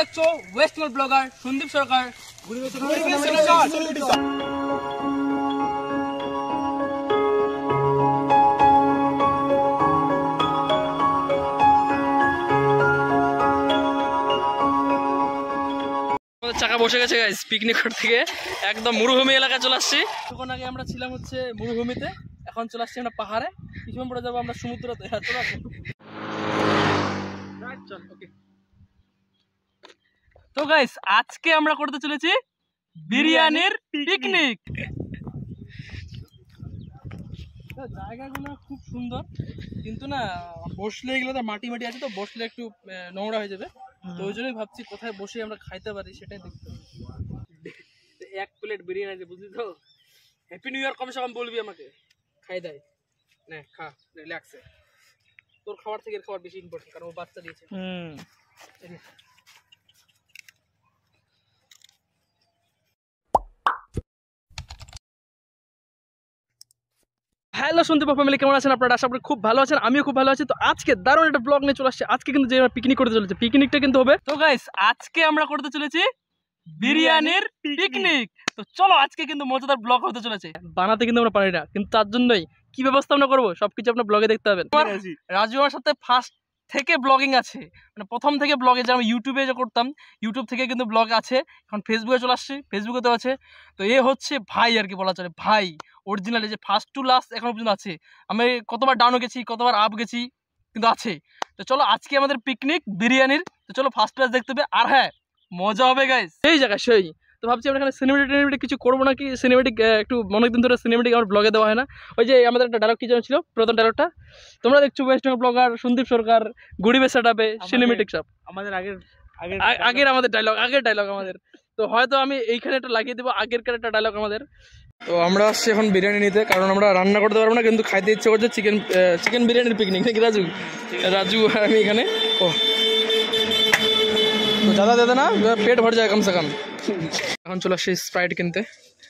দেখছো West Bengal blogger Sandeep সরকার। চাকা বসে গেছে গাইস, পিকনিক থেকে একদম মরুভূমি এলাকায় চলে আসছি। কিছুক্ষণ আগে আমরা ছিলাম হচ্ছে মরুভূমিতে, এখন চলে আসছি আমরা পাহাড়ে। কিছুক্ষণ পরে যাবো আমরা সমুদ্রতে। চলে আসবো। তো গাইস আজকে আমরা করতে চলেছি বিরিয়ানির পিকনিক। জায়গাগুলো খুব সুন্দর, কিন্তু না বসলে এগুলো তো মাটি মাটি আছে, তো বসলে একটু নোংরা হয়ে যাবে। তো ওই জন্যই ভাবছি কোথায় বসে আমরা খাইতে পারি সেটাই দেখতে হবে। এক প্লেট বিরিয়ানি আছে, বুঝলি তো? হ্যাপি নিউ ইয়ার কমসে কম বলবি আমাকে, খাই দেয় না, খা রিল্যাক্সে। তোর খাবার থেকে খাবার বেশি ইম্পর্টেন্ট, কারণ ও বাচ্চা দিয়েছে। হ্যালো সন্দীপ ফ্যামিলি, কেমন আছেন আপনারা? আশা করি খুব ভালো আছেন, আমিও খুব ভালো আছি। তো আজকে দারুণ একটা ব্লগ নিয়ে চলে আসছে। আজকে কিন্তু যে পিকনিক করতে চলেছে, পিকনিকটা কিন্তু হবে। তো গাইস আজকে আমরা করতে চলেছি বিরিয়ানির পিকনিক। তো চলো আজকে কিন্তু মজাদার ব্লগ হতে চলেছে। বানাতে কিন্তু আমরা পারি না, কিন্তু তার জন্যই কি ব্যবস্থা আমরা করবো সবকিছু আপনার ব্লগে দেখতে পাবেন। রাজু আমার সাথে ফার্স্ট থেকে ব্লগিং আছে, মানে প্রথম থেকে ব্লগে, যে আমি ইউটিউবে যে করতাম, ইউটিউব থেকে কিন্তু ব্লগ আছে। এখন ফেসবুকে চলে আসছি, ফেসবুকেতেও আছে। তো এ হচ্ছে ভাই আর কি বলা চলে, ভাই অরিজিনালি, যে ফার্স্ট টু লাস্ট এখন পর্যন্ত আছে। আমি কতবার ডাউনও গেছি, কতবার আপ গেছি, কিন্তু আছে। তো চলো আজকে আমাদের পিকনিক বিরিয়ানির। তো চলো ফার্স্ট ক্লাস দেখতে হবে, আর হ্যাঁ মজা হবে গাইস সেই জায়গায় সেই। তো ভাবছি আমরা এখানে সিনেমেটিক কিছু করবো নাকি, সিনেমেটিক একটু অনেকদিন ধরে সিনেমেটিক আমার ব্লগে দেওয়া হয় না। ওই যে আমাদের একটা ডায়লগ কি যেন ছিল, প্রথম ডায়লগটা তোমরা দেখছো ওয়েস্ট বেঙ্গল ব্লগার সন্দীপ সরকার, গরিবের সেটআপে সিনেমেটিক সব আমাদের আগের আমাদের ডায়লগ আমাদের। তো হয়তো আমি এইখানে একটা লাগিয়ে দেবো আগেরকার একটা ডায়লগ আমাদের। তো আমরা আসছি এখন বিরিয়ানি নিতে, কারণ আমরা রান্না করতে পারবো না, কিন্তু খাইতে ইচ্ছে করছে চিকেন বিরিয়ানির পিকনিক নাকি রাজু আর আমি এখানে। ও তো ज़्यादा दे देना, पेट भर जाए कम से कम। এখন চলে আসছি স্প্রাইট কিনতে,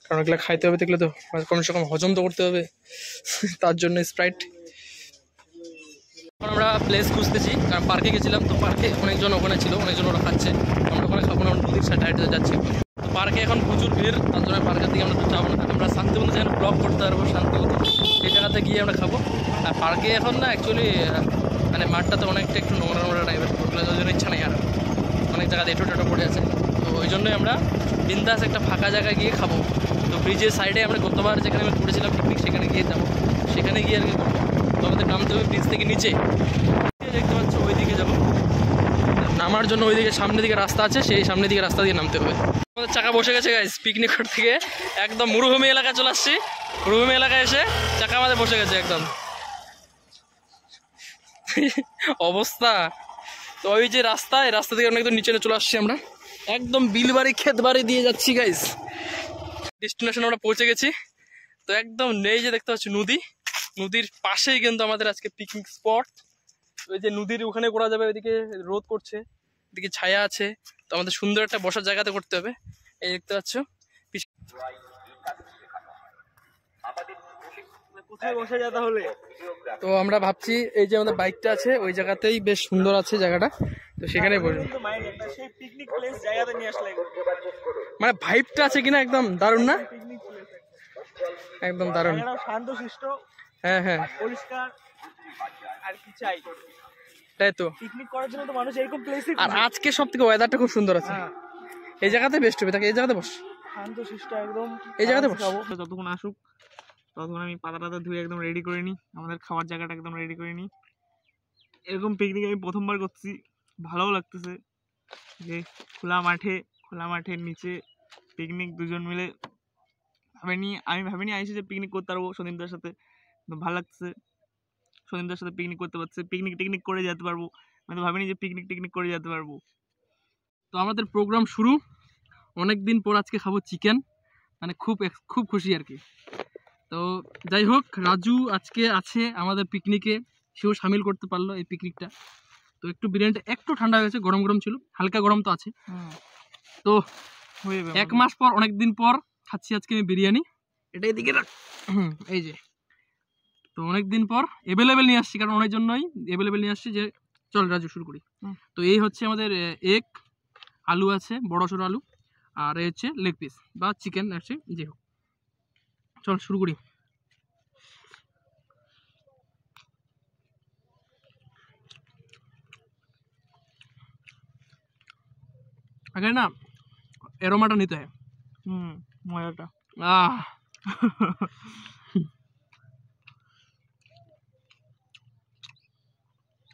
কারণ এগুলো খাইতে হবে, দেখলে তো কমসে কম হজম তো করতে হবে, তার জন্য স্প্রাইট। এখন আমরা প্লেস খুঁজতেছি, কারণ পার্কে গেছিলাম, তো পার্কে অনেকজন ওখানে ছিল, অনেকজন ওরা খাচ্ছে। আমরা ওখানে খাবো না, আমরা নদীর সাইডে যাচ্ছি। তো পার্কে এখন প্রচুর ভিড়, তার জন্য পার্কের দিকে আমরা যাবো না। আমরা শান্তিমতো যেখানে ব্লগ করতে পারবো শান্তিমতো, সেই জায়গাতে গিয়ে আমরা খাবো। আর পার্কে এখন না অ্যাকচুয়ালি মানে মাঠটাতে অনেকটা একটু নোংরা টাইপের, ওগুলো জন্য ইচ্ছা নেই, আর অনেক জায়গাতে এটো পড়ে আছে। তো ওই জন্যই আমরা বিন্দাস একটা ফাঁকা জায়গায় গিয়ে খাবো। তো ব্রিজের সাইডে আমরা গতবার যেখানে আমরা করেছিলাম পিকনিক, সেখানে গিয়ে যাবো, সেখানে গিয়ে আর কি করবো। তো আমাদের নামতে হবে ব্রিজ থেকে নিচে, দেখতে পাচ্ছ ওই দিকে যাবো। নামার জন্য ওইদিকে সামনের দিকে রাস্তা আছে, সেই সামনের দিকে রাস্তা দিয়ে নামতে হবে। আমাদের চাকা বসে গেছে গাইস, পিকনিক থেকে একদম মরুভূমি এলাকায় চলে আসছি। মরুভূমি এলাকায় এসে চাকা আমাদের বসে গেছে একদম অবস্থা। তো ওই যে রাস্তা, এই রাস্তা থেকে একদম নিচে চলে আসছি আমরা, একদম বিলবাড়ি ক্ষেত বাড়ি দিয়ে যাচ্ছি গাইস। ডেস্টিনেশন আমরা পৌঁছে গেছি। তো একদম নেই যে দেখতে পাচ্ছি নদী, নদীর পাশেই কিন্তু আমাদের আজকে পিকনিক স্পট। ওই যে নদীর ওখানে করা যাবে, ওইদিকে রোদ করছে, এদিকে ছায়া আছে। তো আমাদের সুন্দর একটা বসার জায়গাতে করতে হবে। এই দেখতে পাচ্ছ কোথায় বসে যায় তাহলে। তো আমরা ভাবছি এই যে আমাদের বাইকটা আছে ওই জায়গাতেই, বেশ সুন্দর আছে জায়গাটা, তো সেখানে বসবো। মানে ভাইবটা আছে কিনা একদম দারুণ না, একদম দারুণ, শান্তশিষ্ট। হ্যাঁ হ্যাঁ পরিষ্কার, আর কি চাই, তাই তো পিকনিক করার জন্য তো মানুষ এরকম প্লেসে। আর আজকে সব থেকে ওয়েদারটা খুব সুন্দর আছে, এই জায়গাতে বেস্ট হবে। তাকে এই জায়গাতে বস, শান্তশিষ্ট একদম, এই জায়গাতে বস। যতক্ষণ আসুক তখন আমি পাতা ধুয়ে একদম রেডি করে নিই, আমাদের খাওয়ার জায়গাটা একদম রেডি করে নিই। এরকম পিকনিক আমি প্রথমবার করছি, ভালোও লাগতেছে যে খোলা মাঠের নিচে পিকনিক দুজন মিলে। আমি ভাবিনি আইসি যে পিকনিক করতে পারবো সন্দীপদার সাথে, ভালো লাগতেছে। সন্দীপদার সাথে পিকনিক করতে পারছে, পিকনিক করে যেতে পারবো। আমি তো ভাবিনি যে পিকনিক করে যেতে পারবো। তো আমাদের প্রোগ্রাম শুরু, অনেকদিন পর আজকে খাবো চিকেন, মানে খুব খুশি আর কি। তো যাই হোক, রাজু আজকে আছে আমাদের পিকনিকে, সেও সামিল করতে পারলো এই পিকনিকটা। তো একটু বিরিয়ানিটা একটু ঠান্ডা হয়ে গেছে, গরম ছিল, হালকা গরম তো আছে। তো এক মাস পর, অনেকদিন পর খাচ্ছি আজকে আমি বিরিয়ানি। এটা এদিকে রাখ, এই যে। তো অনেকদিন পর অ্যাভেলেবেল নিয়ে আসছি, কারণ অনেক জন্যই অ্যাভেলেবেল নিয়ে আসছি যে চল রাজু শুরু করি। তো এই হচ্ছে আমাদের এগ, আলু আছে, বড় সড়ো আলু, আর এই হচ্ছে লেগ পিস বা চিকেন আছে, যে হোক। চল শুরু করি। আগে না এরোমাটা নিতে হয়, মজাটা।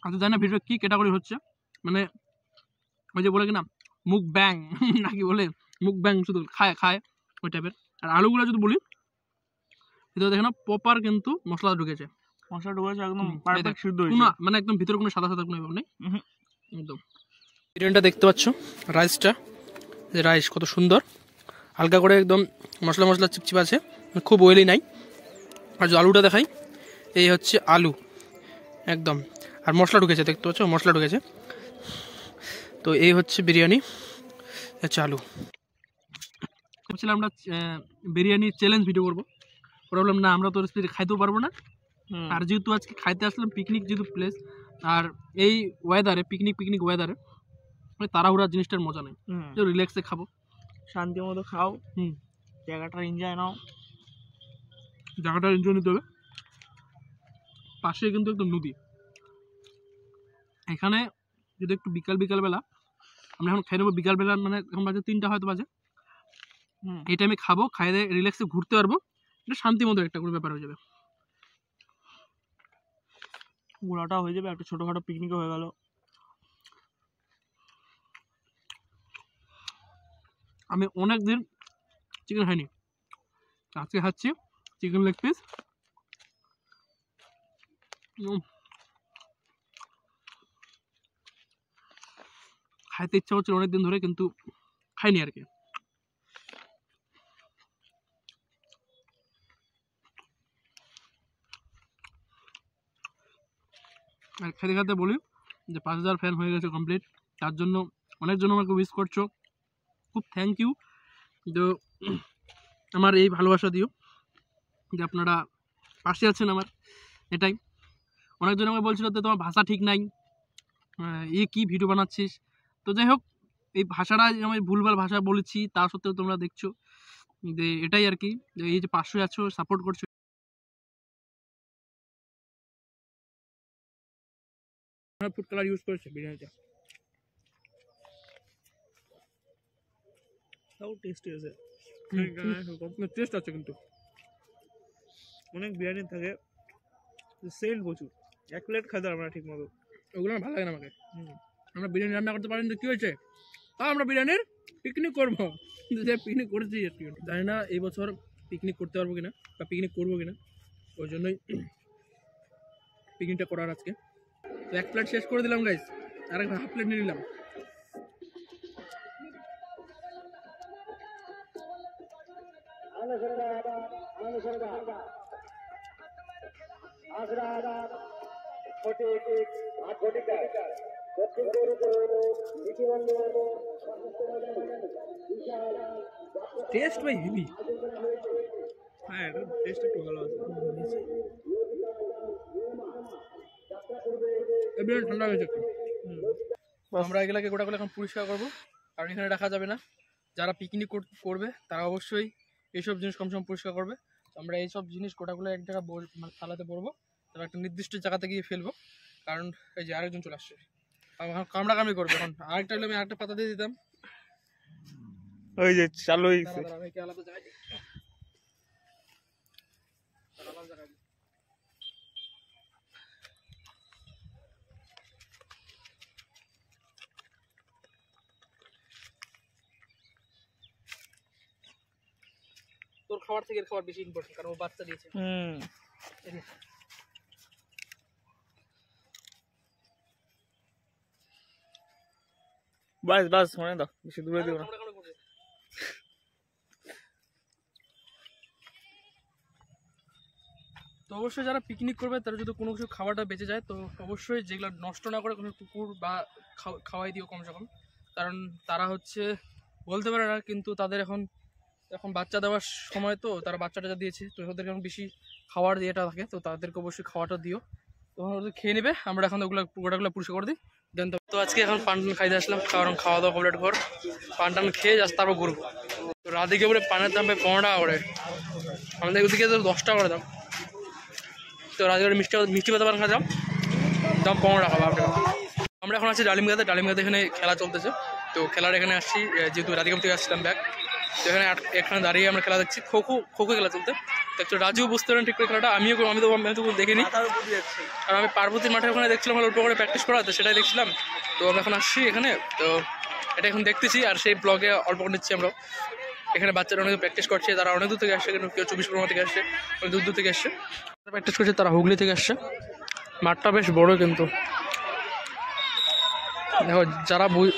আচ্ছা জানি না ভিডিও কি ক্যাটাগরি হচ্ছে, মানে ওই যে বলে কিনা মুখ ব্যাং নাকি বলে, মুখ ব্যাং শুধু খায় খায় ওই টাইপের। আর আলুগুলো যদি বলি, ভিতরে দেখে না প্রপার কিন্তু মশলা ঢুকেছে, একদম পারফেক্ট সিদ্ধ হয়েছে, মানে একদম ভিতরে কোনো সাদা সাদা কোনো ব্যাপার নেই একদম। বিরিয়ানিটা দেখতে পাচ্ছ, রাইসটা, যে রাইস কত সুন্দর, হালকা করে একদম মশলা মশলা চিপচিপ আছে, খুব অয়েলি নাই। আর যে আলুটা দেখাই, এই হচ্ছে আলু একদম, আর মশলা ঢুকেছে দেখতে পাচ্ছ, মশলা ঢুকেছে। তো এই হচ্ছে বিরিয়ানি, হচ্ছে আলু। ভাবছিলাম আমরা বিরিয়ানি চ্যালেঞ্জ ভিডিও করবো, প্রবলেম না, আমরা তো খাইতেও পারবো না। আর যেহেতু আজকে খাইতে আসলাম, পিকনিক যেহেতু প্লেস, আর এই ওয়েদারে পিকনিক ওয়েদারে তাড়াহুড়া জিনিসটার মজা নেই, রিল্যাক্সে খাবো, শান্তি মতো খাও, জায়গাটা এনজয় নাও, জায়গাটা এনজয় নিতে হবে। পাশে কিন্তু একদম নদী, এখানে যদি একটু বিকালবেলা আমরা এখন খাই নেবো, বিকালবেলা মানে এখন বাজে 3টা হয়তো বাজে, এই টাইমে খাবো, খাইয়ে রিল্যাক্সে ঘুরতে পারবো, এটা শান্তি মতো একটা করে ব্যাপার হয়ে যাবে, ঘোরাটা হয়ে যাবে, একটা ছোটোখাটো পিকনিকও হয়ে গেল। আমি অনেক দিন চিকেন খাইনি, আজকে খাচ্ছি চিকেন লেগ পিস। খাইতে ইচ্ছা হচ্ছে অনেকদিন ধরে, কিন্তু খাইনি আর কি। আর খেতে খেতে বলি যে 5000 ফ্যান হয়ে গেছে কমপ্লিট, তার জন্য অনেকজন আমাকে উইশ করছো, খুব থ্যাংক ইউ। তো আমার এই ভালোবাসা দিও, যে আপনারা পাশে আছেন আমার, এটাই। অনেকজন আমাকে বলছিল যে তোমার ভাষা ঠিক নাই, কি ভিডিও বানাচ্ছিস, তো যাই হোক, এই ভাষাটা আমি ভুলভাল ভাষা বলেছি, তা সত্ত্বেও তোমরা দেখছো, যে এটাই আর কি, এই যে পাশে আছো, সাপোর্ট করছো। ফুড কালার ইউজ করেছে বিরিয়ানিতে, তাও টেস্টি আছে, টেস্ট আছে, কিন্তু অনেক বিরিয়ানি থাকে সেন্ট প্রচুর, এক প্লেট খাইতে পারবো না ঠিক মতো, ওগুলো ভালো লাগে না আমাকে। আমরা বিরিয়ানি রান্না করতে পারি, কি হয়েছে, তা আমরা বিরিয়ানির পিকনিক করবো, যে পিকনিক করেছি আর কি। জানি না এই বছর পিকনিক করতে পারবো কিনা, বা পিকনিক করবো কিনা, ওই জন্যই পিকনিকটা করার আজকে। তো এক প্লেট শেষ করে দিলাম গাইস, আর এক হাফ প্লেট নিয়ে নিলাম। টেস্ট ভাই হেভি, হ্যাঁ এটা টেস্ট একটু ভালো আছে, ঠান্ডা হয়েছে একটু। আমরা এগুলাকে গোটাগুলো এখন পরিষ্কার করবো, কারণ এখানে রাখা যাবে না। যারা পিকনিক করবে তারা অবশ্যই এইসব জিনিস কমসম পরিষ্কার করবে। আমরা এইসব জিনিস গোটাগুলো এক জায়গায় মানে থালাতে পড়বো, তারপর একটা নির্দিষ্ট জায়গাতে গিয়ে ফেলবো, কারণ এই যে আরেকজন চলে আসছে, কামড়া কামড়ি করবে। এখন আরেকটা হলে আমি আরেকটা পাতা দিয়ে দিতাম, ওই যে চালু হয়ে গেছে। আলাদা জায়গায় তোর খাবার থেকে খাবার বেশি ইম্পর্টেন্ট, কারণ ও বাচ্চা দিয়েছে। বাস বাস মানে দাও, বেশি দূরে দিও না। তো অবশ্যই যারা পিকনিক করবে তারা যদি কোনো কিছু খাবারটা বেঁচে যায়, তো অবশ্যই যেগুলো নষ্ট না করে কোনো কুকুর বা খাওয়াই দিও কমসে কম, কারণ তারা হচ্ছে বলতে পারে না, কিন্তু তাদের এখন বাচ্চা দেওয়ার সময়, তো তারা বাচ্চাটা যা দিয়েছে, তো ওদেরকে এখন বেশি খাওয়ার দিয়েটা থাকে, তো তাদেরকে অবশ্যই খাওয়াটা দিও, তখন ওদের খেয়ে নেবে। আমরা এখন ওগুলো গোটাগুলো পরিষ্কার করে দিই, তো আজকে এখন পান টান খাইতে আসলাম, কারণ খাওয়া দাওয়া কমপ্লিট কর, পান টান খেয়ে যাস তারপর ঘুরবো। তো রাধিকে বলে পানের দাম 15 টাকা করে, আমাদের ওদিকে তো 10 টাকা করে দাম। তো রাধিকে মিষ্টি পাতা পান খাওয়া দাম 15 টাকা ভাবটা। আমরা এখন আছি ডালিমগাতে। ডালিমগাতে এখানে খেলা চলতেছে, তো খেলার এখানে আসছি, যেহেতু রাধিকাম থেকে আসছিলাম ব্যাগ, তো এখানে দাঁড়িয়ে আমরা খেলা দেখছি। খো খেলা চলতে। তো রাজু বুঝতে পারেন ঠিক করে খেলাটা, আমি তো দেখিনি। আর আমি পার্বতীর মাঠে ওখানে দেখছিলাম অল্প করে প্র্যাকটিস করা, তো সেটাই দেখছিলাম। তো আমরা এখন আসছি এখানে, তো এটা এখন দেখতেছি আর সেই ব্লগে অল্প করে নিচ্ছি আমরা। এখানে বাচ্চারা অনেক প্র্যাকটিস করছে, তারা অনেক দূর থেকে আসছে, কিন্তু কেউ 24 পরগনা থেকে আসছে, অনেক দূর থেকে আসছে প্র্যাকটিস করছে, তারা হুগলি থেকে আসছে। মাঠটা বেশ বড়, কিন্তু দেখো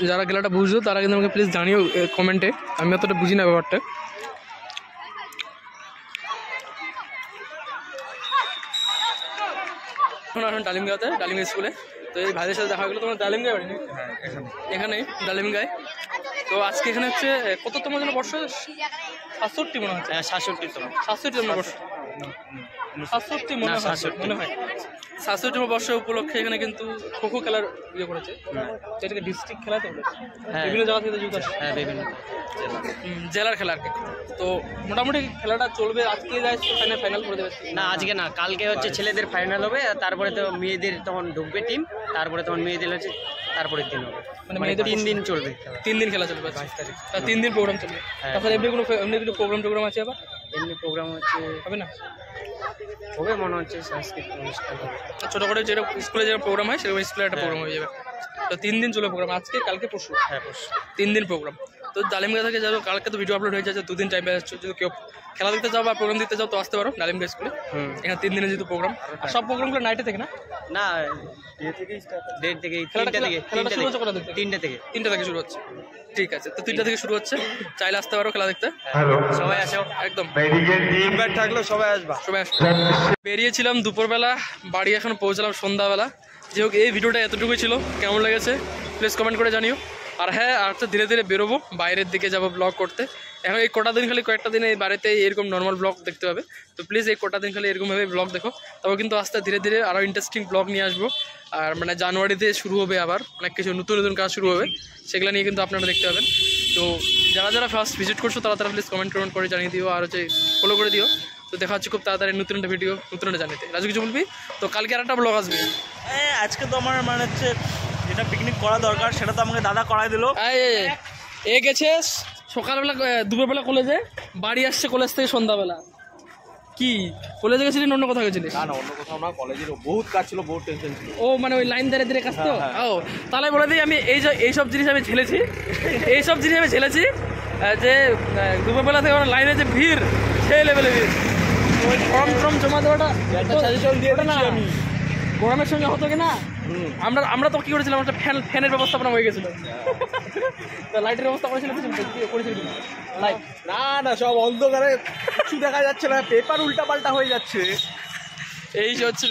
যারা খেলাটা বুঝলো তারা কিন্তু আমাকে প্লিজ জানিও কমেন্টে, আমি অতটা বুঝি না ব্যাপারটা। এখন আসুন ডালিমগাঁওতে, ডালিমগাঁও স্কুলে। তো এই ভাইদের সাথে দেখা গেলো। তোমার ডালিমগাঁও বাড়ি? এখানে ডালিমগাঁও। তো আজকে এখানে হচ্ছে কততম যেন বর্ষ? 67 মনে হচ্ছে। 67তম বর্ষ, 67 মনে হয়। 67তম বর্ষ উপলক্ষে এখানে কিন্তু খো খেলার ইয়ে করেছে। এটাকে ডিস্ট্রিক্ট খেলা, তো বিভিন্ন জায়গা থেকে যুক্ত আছে, জেলার খেলা আর কি। তো মোটামুটি খেলাটা চলবে। আজকে যায় ফাইনাল করে দেবে না, আজকে না, কালকে হচ্ছে ছেলেদের ফাইনাল হবে, তারপরে তো মেয়েদের তখন ঢুকবে টিম, তারপরে তখন মেয়েদের হচ্ছে তারপরের দিন হবে। মানে মেয়েদের 3 দিন চলবে, 3 দিন খেলা চলবে। 22 তারিখ 3 দিন প্রোগ্রাম চলবে। তারপরে এমনি কোনো প্রোগ্রাম আছে আবার? এমনি প্রোগ্রাম হচ্ছে হবে না, হবে মনে হচ্ছে সাংস্কৃতিক অনুষ্ঠান হবে। ছোটো করে যেটা স্কুলে যেটা প্রোগ্রাম হয় সেরকম স্কুলে একটা প্রোগ্রাম হয়ে যাবে। তো 3 দিন চলবে প্রোগ্রাম, আজকে কালকে পরশু। হ্যাঁ, পরশু 3 দিন প্রোগ্রাম। তো ডালিমগাঁ থেকে যাবে, কালকে তো ভিডিও আপলোড হয়ে যাচ্ছে, 2 দিন টাইম যাচ্ছে। যদি কেউ খেলা দেখতে যাও বা প্রোগ্রাম দিতে যাও তো আসতে পারো ডালিমগাঁ স্কুলে। এখানে 3 দিনের যেহেতু প্রোগ্রাম, আর সব প্রোগ্রামগুলো নাইটে থেকে না, না 1:30 থেকে 3টা থেকে, 3টা থেকে শুরু হচ্ছে। ঠিক আছে, তো 3টা থেকে শুরু হচ্ছে, চাইলে আসতে পারো খেলা দেখতে। সবাই আসো, একদম থাকলো সবাই আসবা। বেরিয়েছিলাম দুপুরবেলা, বাড়ি এখন পৌঁছালাম সন্ধ্যাবেলা। যাই হোক, এই ভিডিওটা এতটুকুই ছিল, কেমন লেগেছে প্লিজ কমেন্ট করে জানিও। আর হ্যাঁ, আর তো ধীরে ধীরে বেরোবো, বাইরের দিকে যাবো ব্লগ করতে। এখন এই কটা দিন খালি, কয়েকটা দিন এই বাড়িতে এরকম নর্মাল ব্লগ দেখতে হবে। তো প্লিজ এই কটা দিন খালি এরকমভাবে ব্লগ দেখো, তবে কিন্তু আস্তে ধীরে ধীরে আরও ইন্টারেস্টিং ব্লগ নিয়ে আসবো। আর মানে জানুয়ারিতে শুরু হবে আবার অনেক কিছু নতুন কাজ শুরু হবে, সেগুলো নিয়ে কিন্তু আপনারা দেখতে পাবেন। তো যারা ফার্স্ট ভিজিট করছো তারা প্লিজ কমেন্ট করে জানিয়ে দিও, আর হচ্ছে ফলো করে দিও। তো দেখা হচ্ছে খুব তাড়াতাড়ি নতুন একটা ভিডিও, নতুন একটা জানিতে। রাজু কিছু বলবি? তো কালকে আর একটা ব্লগ আসবে। আজকে তো আমার মানে হচ্ছে যেটা পিকনিক করা দরকার সেটা তো আমাকে দাদা করাই দিল। এ গেছে সকালবেলা, দুপুরবেলা কলেজে, বাড়ি আসছে কলেজ থেকে সন্ধ্যাবেলা। কি কলেজে গেছিলি না অন্য কোথাও গেছিলি? না অন্য কোথাও না, কলেজের বহুত কাজ ছিল, বহুত টেনশন ছিল। ও মানে ওই লাইন দাঁড়িয়ে কাজ তো। ও তাহলে বলে দিই, আমি এইসব জিনিস আমি ঝেলেছি, যে দুপুরবেলা থেকে লাইনে যে ভিড়, সেই লেভেলে ভিড়। ওই ফর্ম জমা দেওয়াটা সাজেশন দিয়ে দিচ্ছি আমি, গরমের সঙ্গে হতো কি না। আমরা তো কি করেছিলাম, একটা ফ্যানের ব্যবস্থাপনা হয়ে গেছিল, লাইটের ব্যবস্থা করেছিল না সব অন্ধকারে কিছু দেখা যাচ্ছে না, পেপার উল্টাপাল্টা হয়ে যাচ্ছে, এই হচ্ছে।